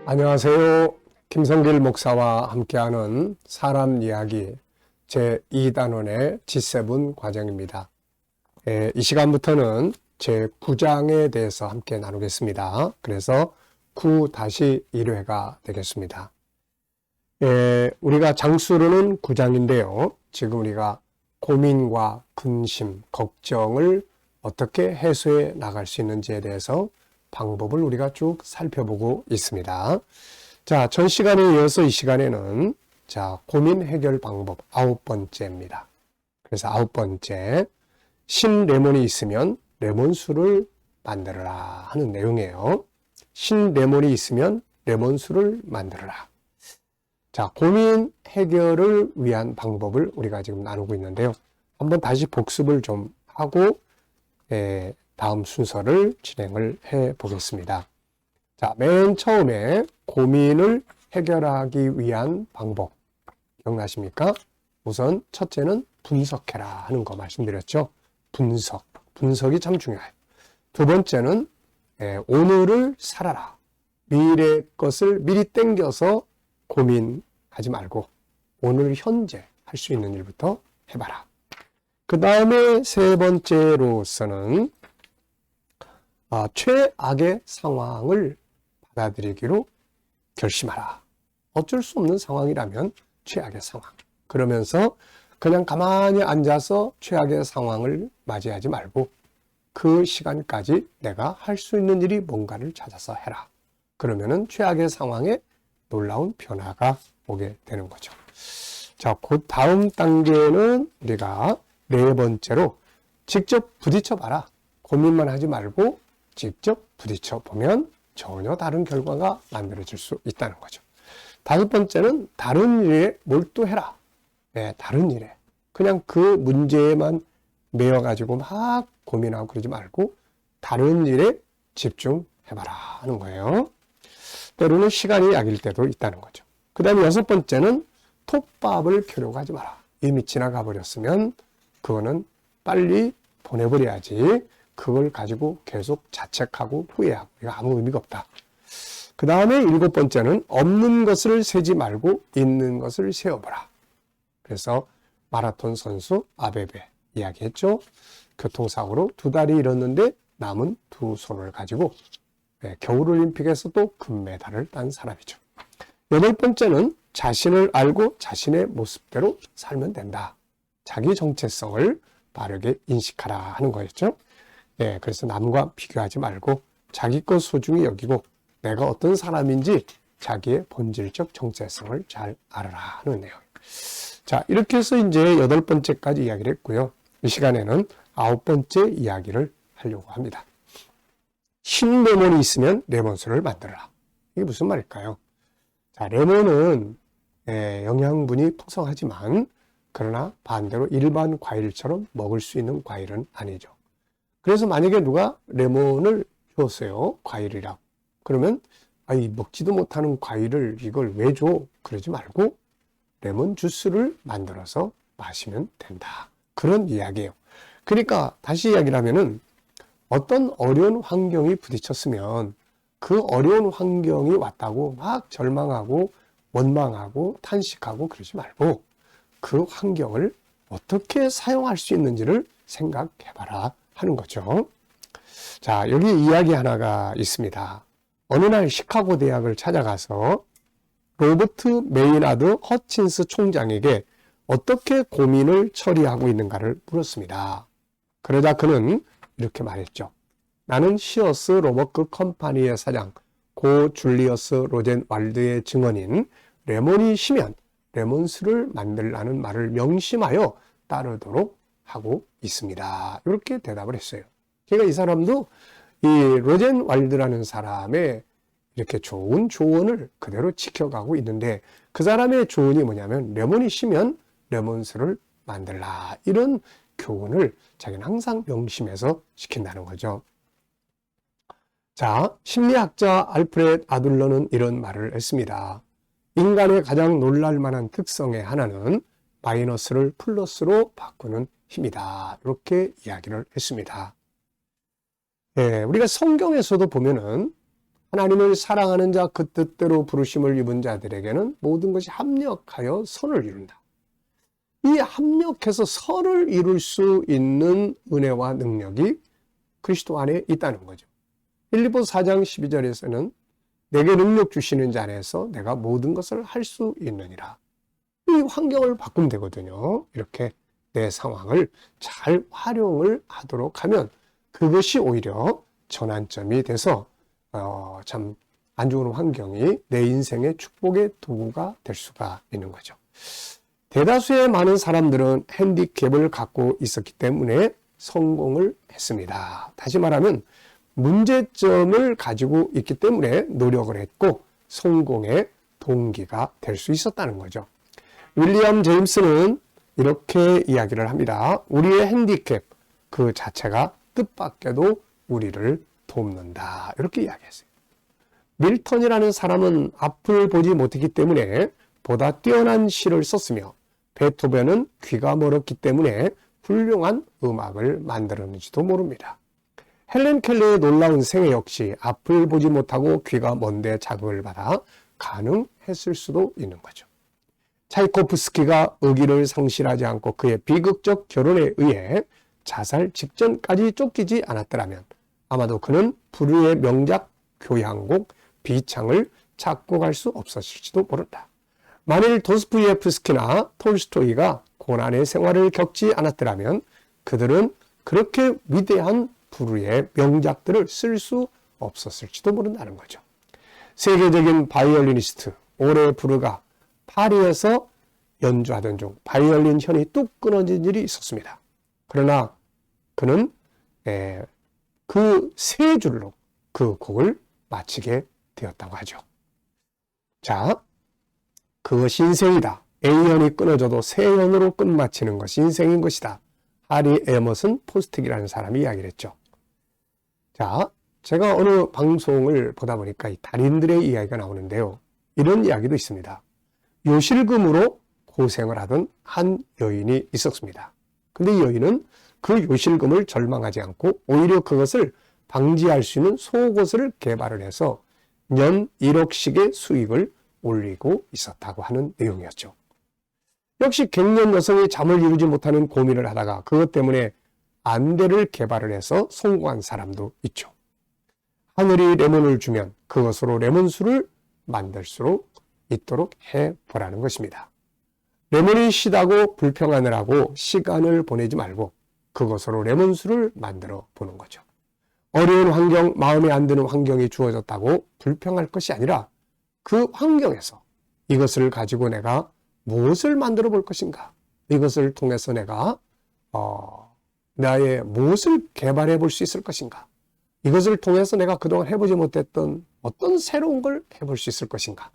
안녕하세요. 김성길 목사와 함께하는 사람 이야기 제2단원의 G7 과정입니다. 이 시간부터는 제9장에 대해서 함께 나누겠습니다. 그래서 9-1회가 되겠습니다. 우리가 장수로는 9장인데요. 지금 우리가 고민과 근심, 걱정을 어떻게 해소해 나갈 수 있는지에 대해서 방법을 우리가 쭉 살펴보고 있습니다. 자, 전 시간에 이어서 이 시간에는 고민 해결 방법 9번째입니다. 그래서 9번째, 신레몬이 있으면 레몬수를 만들어라 하는 내용이에요. 신레몬이 있으면 레몬수를 만들어라. 자, 고민 해결을 위한 방법을 우리가 지금 나누고 있는데요. 한번 다시 복습을 좀 하고 다음 순서를 진행을 해 보겠습니다. 자, 맨 처음에 고민을 해결하기 위한 방법 기억나십니까? 우선 첫째는 분석해라 하는 거 말씀드렸죠. 분석이 참 중요해요. 두 번째는 오늘을 살아라. 미래 것을 미리 땡겨서 고민하지 말고 오늘 현재 할 수 있는 일부터 해봐라. 그 다음에 세 번째로서는 최악의 상황을 받아들이기로 결심하라. 어쩔 수 없는 상황이라면 최악의 상황. 그러면서 그냥 가만히 앉아서 최악의 상황을 맞이하지 말고 그 시간까지 내가 할 수 있는 일이 뭔가를 찾아서 해라. 그러면은 최악의 상황에 놀라운 변화가 오게 되는 거죠. 자, 그 다음 단계는 우리가 네 번째로 직접 부딪혀 봐라. 고민만 하지 말고 직접 부딪혀 보면 전혀 다른 결과가 만들어질 수 있다는 거죠. 다섯 번째는 다른 일에 몰두해라. 다른 일에. 그냥 그 문제에만 매여가지고 막 고민하고 그러지 말고 다른 일에 집중해봐라 하는 거예요. 때로는 시간이 약일 때도 있다는 거죠. 그 다음에 여섯 번째는 톱밥을 켜려고 하지 마라. 이미 지나가 버렸으면 그거는 빨리 보내버려야지. 그걸 가지고 계속 자책하고 후회하고 이거 아무 의미가 없다. 그 다음에 일곱 번째는 없는 것을 세지 말고 있는 것을 세워보라. 그래서 마라톤 선수 아베베 이야기했죠. 교통사고로 두 다리 잃었는데 남은 두 손을 가지고 겨울올림픽에서 또 금메달을 딴 사람이죠. 여덟 번째는 자신을 알고 자신의 모습대로 살면 된다. 자기 정체성을 바르게 인식하라 하는 거였죠. 그래서 남과 비교하지 말고 자기 것 소중히 여기고 내가 어떤 사람인지 자기의 본질적 정체성을 잘 알아라 하는 내용. 자, 이렇게 해서 이제 여덟 번째까지 이야기를 했고요. 이 시간에는 아홉 번째 이야기를 하려고 합니다. 신레몬이 있으면 레몬수를 만들어라. 이게 무슨 말일까요? 자, 레몬은 영양분이 풍성하지만 그러나 반대로 일반 과일처럼 먹을 수 있는 과일은 아니죠. 그래서 만약에 누가 레몬을 줬어요. 과일이라고. 그러면 먹지도 못하는 과일을 이걸 왜 줘? 그러지 말고 레몬 주스를 만들어서 마시면 된다. 그런 이야기예요. 그러니까 다시 이야기를 하면은 어떤 어려운 환경이 부딪혔으면 그 어려운 환경이 왔다고 막 절망하고 원망하고 탄식하고 그러지 말고 그 환경을 어떻게 사용할 수 있는지를 생각해봐라 하는 거죠. 자, 여기 이야기 하나가 있습니다. 어느 날 시카고 대학을 찾아가서 로버트 메이나드 허친스 총장에게 어떻게 고민을 처리하고 있는가를 물었습니다. 그러자 그는 이렇게 말했죠. 나는 시어스 로버크 컴퍼니의 사장 고 줄리어스 로젠 왈드의 증언인 레몬이 시면 레몬수를 만들라는 말을 명심하여 따르도록 하고 있습니다. 이렇게 대답을 했어요. 그러니까 이 사람도 이 로젠 왈드라는 사람의 이렇게 좋은 조언을 그대로 지켜가고 있는데 그 사람의 조언이 뭐냐면 레몬이 시면 레몬수를 만들라. 이런 교훈을 자기는 항상 명심해서 시킨다는 거죠. 자, 심리학자 알프레드 아둘러는 이런 말을 했습니다. 인간의 가장 놀랄 만한 특성의 하나는 마이너스를 플러스로 바꾸는 힘이다. 이렇게 이야기를 했습니다. 우리가 성경에서도 보면은 하나님을 사랑하는 자, 그 뜻대로 부르심을 입은 자들에게는 모든 것이 합력하여 선을 이룬다. 이 합력해서 선을 이룰 수 있는 은혜와 능력이 그리스도 안에 있다는 거죠. 빌립보서 4장 12절에서는 내게 능력 주시는 자 안에서 내가 모든 것을 할 수 있느니라. 이 환경을 바꾸면 되거든요. 이렇게 내 상황을 잘 활용을 하도록 하면 그것이 오히려 전환점이 돼서 참 안 좋은 환경이 내 인생의 축복의 도구가 될 수가 있는 거죠. 대다수의 많은 사람들은 핸디캡을 갖고 있었기 때문에 성공을 했습니다. 다시 말하면 문제점을 가지고 있기 때문에 노력을 했고 성공의 동기가 될 수 있었다는 거죠. 윌리엄 제임스는 이렇게 이야기를 합니다. 우리의 핸디캡 그 자체가 뜻밖에도 우리를 돕는다. 이렇게 이야기했어요. 밀턴이라는 사람은 앞을 보지 못했기 때문에 보다 뛰어난 시를 썼으며 베토벤은 귀가 멀었기 때문에 훌륭한 음악을 만들었는지도 모릅니다. 헬렌 켈러의 놀라운 생애 역시 앞을 보지 못하고 귀가 먼데 자극을 받아 가능했을 수도 있는 거죠. 차이코프스키가 의기를 상실하지 않고 그의 비극적 결혼에 의해 자살 직전까지 쫓기지 않았더라면 아마도 그는 불후의 명작 교향곡 비창을 작곡할 수 없었을지도 모른다. 만일 도스토옙스키나 톨스토이가 고난의 생활을 겪지 않았더라면 그들은 그렇게 위대한 불후의 명작들을 쓸 수 없었을지도 모른다는 거죠. 세계적인 바이올리니스트 오레 부르가 파리에서 연주하던 중 바이올린 현이 뚝 끊어진 일이 있었습니다. 그러나 그는 그 세 줄로 그 곡을 마치게 되었다고 하죠. 자, 그것이 인생이다. A현이 끊어져도 C현으로 끝마치는 것이 인생인 것이다. 하리 에머슨 포스틱이라는 사람이 이야기를 했죠. 자, 제가 어느 방송을 보다 보니까 이 달인들의 이야기가 나오는데요. 이런 이야기도 있습니다. 요실금으로 고생을 하던 한 여인이 있었습니다. 근데 이 여인은 그 요실금을 절망하지 않고 오히려 그것을 방지할 수 있는 속옷을 개발을 해서 년 1억씩의 수익을 올리고 있었다고 하는 내용이었죠. 역시 갱년 여성이 잠을 이루지 못하는 고민을 하다가 그것 때문에 안대를 개발을 해서 성공한 사람도 있죠. 하늘이 레몬을 주면 그것으로 레몬수를 만들 수 있도록 해보라는 것입니다. 레몬이 시다고 불평하느라고 시간을 보내지 말고 그것으로 레몬수를 만들어 보는 거죠. 어려운 환경, 마음에 안 드는 환경이 주어졌다고 불평할 것이 아니라 그 환경에서 이것을 가지고 내가 무엇을 만들어 볼 것인가? 이것을 통해서 내가 나의 무엇을 개발해 볼 수 있을 것인가? 이것을 통해서 내가 그동안 해보지 못했던 어떤 새로운 걸 해볼 수 있을 것인가?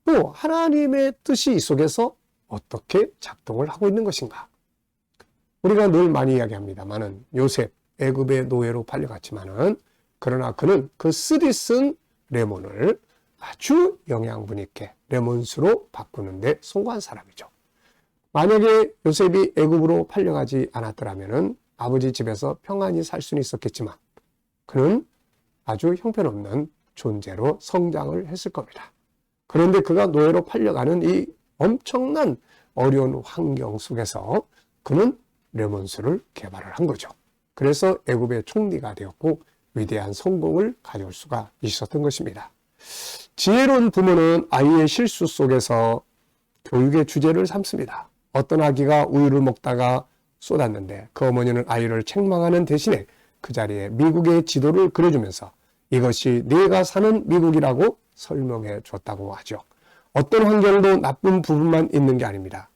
또 하나님의 뜻이 이 속에서 어떻게 작동을 하고 있는 것인가? 우리가 늘 많이 이야기합니다만은 요셉 애굽의 노예로 팔려갔지만은 그러나 그는 그 쓰리 쓴 레몬을 아주 영양분 있게 레몬수로 바꾸는데 성공한 사람이죠. 만약에 요셉이 애굽으로 팔려가지 않았더라면은 아버지 집에서 평안히 살 수는 있었겠지만 그는 아주 형편없는 존재로 성장을 했을 겁니다. 그런데 그가 노예로 팔려가는 이 엄청난 어려운 환경 속에서 그는 레몬수를 개발을 한 거죠. 그래서 애굽의 총리가 되었고 위대한 성공을 가져올 수가 있었던 것입니다. 지혜로운 부모는 아이의 실수 속에서 교육의 주제를 삼습니다. 어떤 아기가 우유를 먹다가 쏟았는데 그 어머니는 아이를 책망하는 대신에 그 자리에 미국의 지도를 그려주면서 이것이 네가 사는 미국이라고 설명해 줬다고 하죠. 어떤 환경도 나쁜 부분만 있는 게 아닙니다.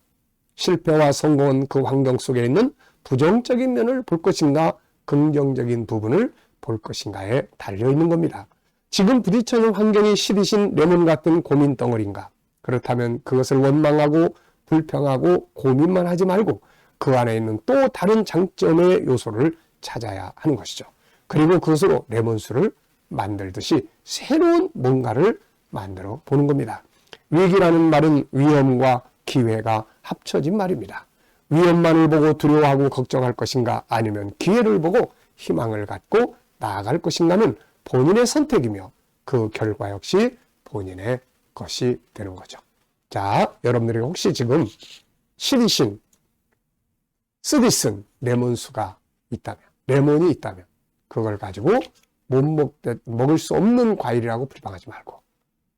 실패와 성공은 그 환경 속에 있는 부정적인 면을 볼 것인가 긍정적인 부분을 볼 것인가에 달려있는 겁니다. 지금 부딪혀있는 환경이 시리신 레몬 같은 고민 덩어리인가? 그렇다면 그것을 원망하고 불평하고 고민만 하지 말고 그 안에 있는 또 다른 장점의 요소를 찾아야 하는 것이죠. 그리고 그것으로 레몬수를 만들듯이 새로운 뭔가를 만들어 보는 겁니다. 위기라는 말은 위험과 기회가 합쳐진 말입니다. 위험만을 보고 두려워하고 걱정할 것인가 아니면 기회를 보고 희망을 갖고 나아갈 것인가는 본인의 선택이며 그 결과 역시 본인의 것이 되는 거죠. 자, 여러분들이 혹시 지금 시리신, 쓰디쓴 레몬수가 있다면, 레몬이 있다면 그걸 가지고 먹을 수 없는 과일이라고 비방하지 말고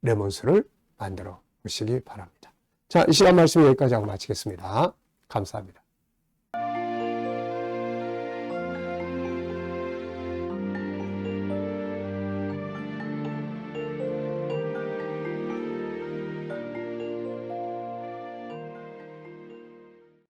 레몬수를 만들어 보시기 바랍니다. 자, 이 시간 말씀 여기까지 하고 마치겠습니다. 감사합니다.